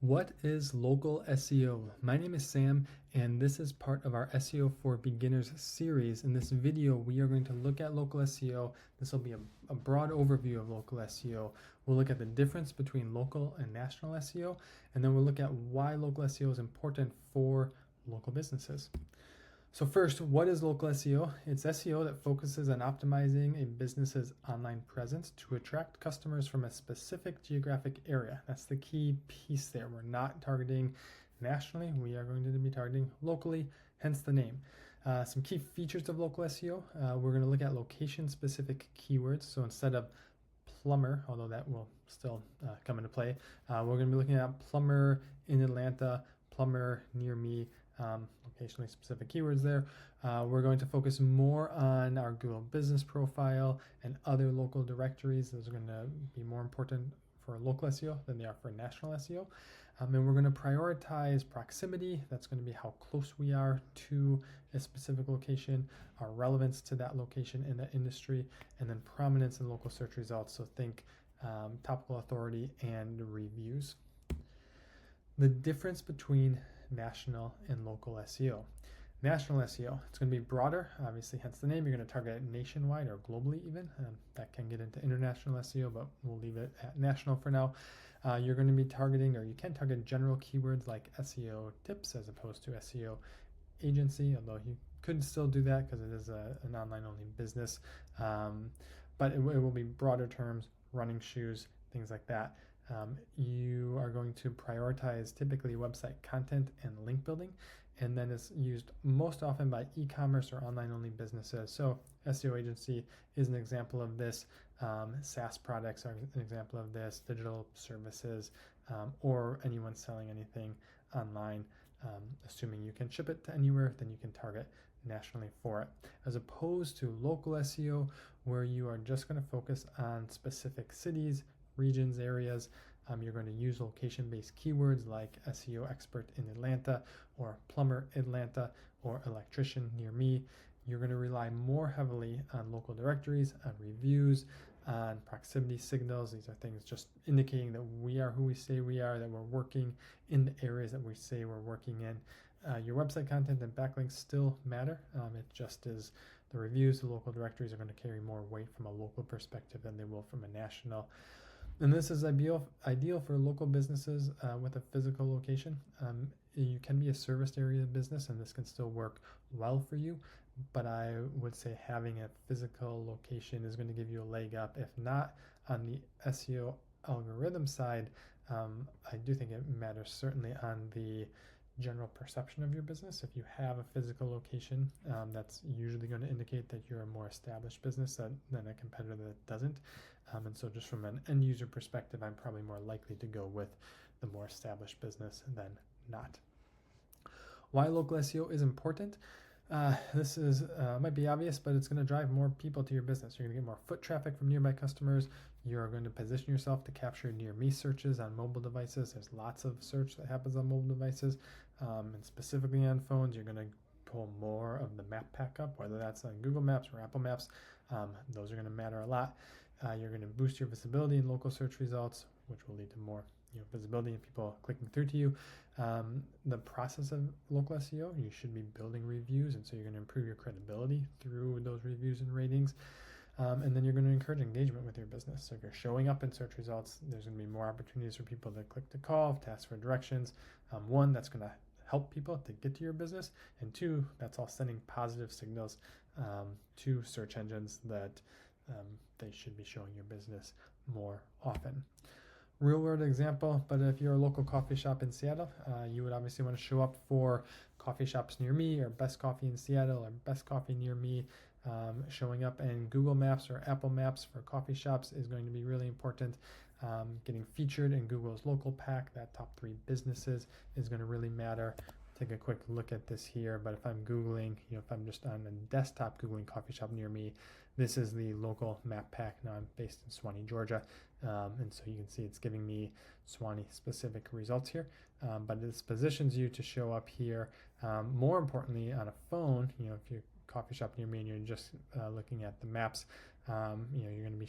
What is local SEO? My name is Sam, and this is part of our SEO for Beginners series. In this video, we are going to look at local SEO. This will be a broad overview of local SEO. We'll look at the difference between local and national SEO, and then we'll look at why local SEO is important for local businesses. So first, what is local SEO? It's SEO that focuses on optimizing a business's online presence to attract customers from a specific geographic area. That's the key piece there. We're not targeting nationally. We are going to be targeting locally, hence the name. Some key features of local SEO. We're going to look at location-specific keywords. So instead of plumber, although that will still come into play, we're going to be looking at plumber in Atlanta, plumber near me, locationally specific keywords there. We're going to focus more on our Google business profile and other local directories. Those are going to be more important for local SEO than they are for national SEO. And we're going to prioritize proximity. That's going to be how close we are to a specific location, our relevance to that location in the industry, and then prominence in local search results. So think topical authority and reviews. The difference between national and local SEO. National SEO, it's going to be broader, obviously, hence the name. You're going to target it nationwide or globally even. That can get into international SEO, but we'll leave it at national for now. You're going to be targeting, or you can target general keywords like SEO tips as opposed to SEO agency, although you could still do that because it is an online-only business. But it will be broader terms, running shoes, things like that. You are going to prioritize typically website content and link building, and then it's used most often by e-commerce or online-only businesses. So SEO agency is an example of this. SaaS products are an example of this, digital services, or anyone selling anything online. Assuming you can ship it to anywhere, then you can target nationally for it, as opposed to local SEO, where you are just going to focus on specific cities, regions, areas. You're going to use location-based keywords like SEO expert in Atlanta, or plumber Atlanta, or electrician near me. You're going to rely more heavily on local directories, on reviews, on proximity signals. These are things just indicating that we are who we say we are, that we're working in the areas that we say we're working in. Your website content and backlinks still matter. It just is the reviews, the local directories are going to carry more weight from a local perspective than they will from a national. And this is ideal for local businesses with a physical location. You can be a serviced area business, and this can still work well for you. But I would say having a physical location is going to give you a leg up. If not on the SEO algorithm side, I do think it matters certainly on the general perception of your business. If you have a physical location, that's usually going to indicate that you're a more established business than a competitor that doesn't. And so just from an end user perspective, I'm probably more likely to go with the more established business than not. Why local SEO is important? This is might be obvious, but it's going to drive more people to your business. You're going to get more foot traffic from nearby customers. You're going to position yourself to capture near me searches on mobile devices. There's lots of search that happens on mobile devices, and specifically on phones. You're going to pull more of the map pack up, whether that's on Google Maps or Apple Maps. Those are going to matter a lot. You're going to boost your visibility in local search results, which will lead to more visibility and people clicking through to you. The process of local SEO, you should be building reviews, and so you're going to improve your credibility through those reviews and ratings. And then you're going to encourage engagement with your business. So if you're showing up in search results, there's going to be more opportunities for people to click to call, to ask for directions. One, that's going to help people to get to your business, and two, that's all sending positive signals to search engines that they should be showing your business more often. Real world example, but if you're a local coffee shop in Seattle, you would obviously want to show up for coffee shops near me, or best coffee in Seattle, or best coffee near me. Showing up in Google Maps or Apple Maps for coffee shops is going to be really important. Getting featured in Google's local pack, that top 3 businesses, is going to really matter. Take a quick look at this here, but if I'm Googling, if I'm just on a desktop Googling coffee shop near me, this is the local map pack. Now I'm based in Suwanee, Georgia, and so you can see it's giving me Suwanee specific results here, but this positions you to show up here. More importantly, on a phone, if you're coffee shop near me and you're just looking at the maps, you're going to be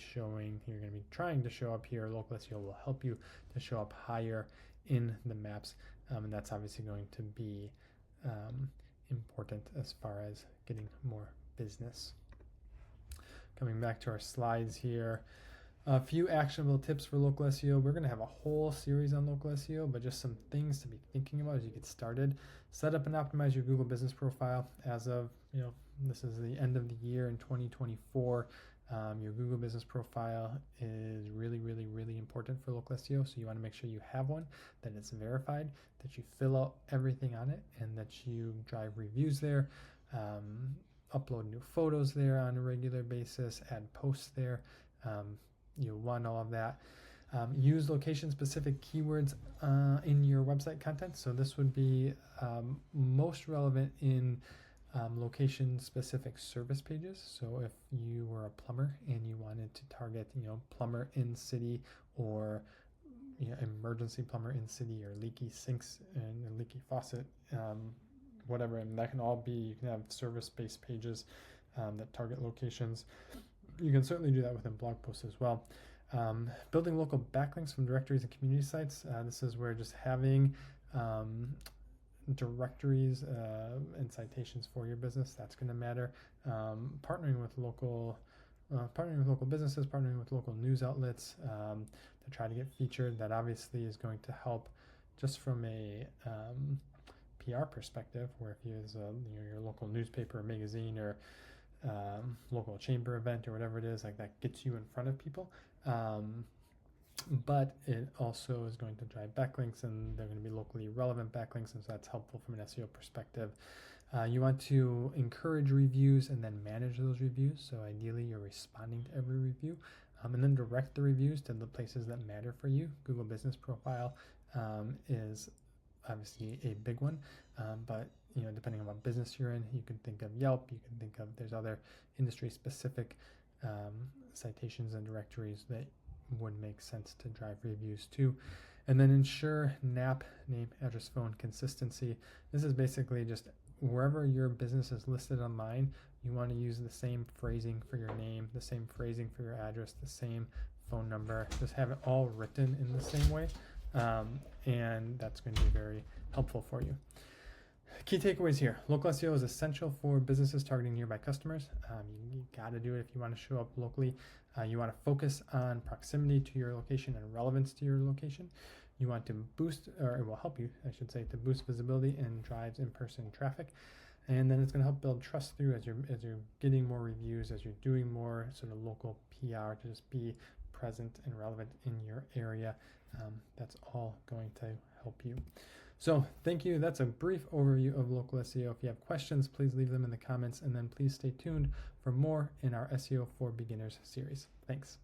trying to show up here. Local SEO will help you to show up higher in the maps, and that's obviously going to be important as far as getting more business. Coming back to our slides here, a few actionable tips for local SEO. We're going to have a whole series on local SEO, but just some things to be thinking about as you get started. Set up and optimize your Google business profile. As of, this is the end of the year in 2024. Your Google business profile is really, really, really important for local SEO. So you want to make sure you have one, that it's verified, that you fill out everything on it, and that you drive reviews there, upload new photos there on a regular basis, add posts there. You'll want all of that. Use location-specific keywords in your website content. So this would be most relevant in location-specific service pages. So if you were a plumber and you wanted to target, plumber in city, or emergency plumber in city, or leaky sinks and a leaky faucet, whatever, and that can all be, you can have service-based pages that target locations. You can certainly do that within blog posts as well. Building local backlinks from directories and community sites. This is where just having directories and citations for your business, that's going to matter. Partnering with local businesses, partnering with local news outlets to try to get featured. That obviously is going to help just from a PR perspective, where if you use your local newspaper or magazine, or local chamber event, or whatever it is, like that gets you in front of people. But it also is going to drive backlinks, and they're going to be locally relevant backlinks, and so that's helpful from an SEO perspective. You want to encourage reviews and then manage those reviews. So ideally you're responding to every review, and then direct the reviews to the places that matter for you. Google business profile is obviously a big one, but depending on what business you're in, you can think of Yelp, you can think of, there's other industry specific citations and directories that would make sense to drive reviews to. And then ensure NAP, name, address, phone consistency. This is basically just wherever your business is listed online, you want to use the same phrasing for your name, the same phrasing for your address, the same phone number. Just have it all written in the same way, and that's going to be very helpful for you. Key takeaways here. Local SEO is essential for businesses targeting nearby customers. You got to do it if you want to show up locally. You want to focus on proximity to your location and relevance to your location. You want to boost, or it will help you, I should say, to boost visibility and drives in-person traffic. And then it's going to help build trust through as you're getting more reviews, as you're doing more sort of local PR to just be present and relevant in your area. That's all going to help you. So thank you. That's a brief overview of local SEO. If you have questions, please leave them in the comments, and then please stay tuned for more in our SEO for Beginners series. Thanks.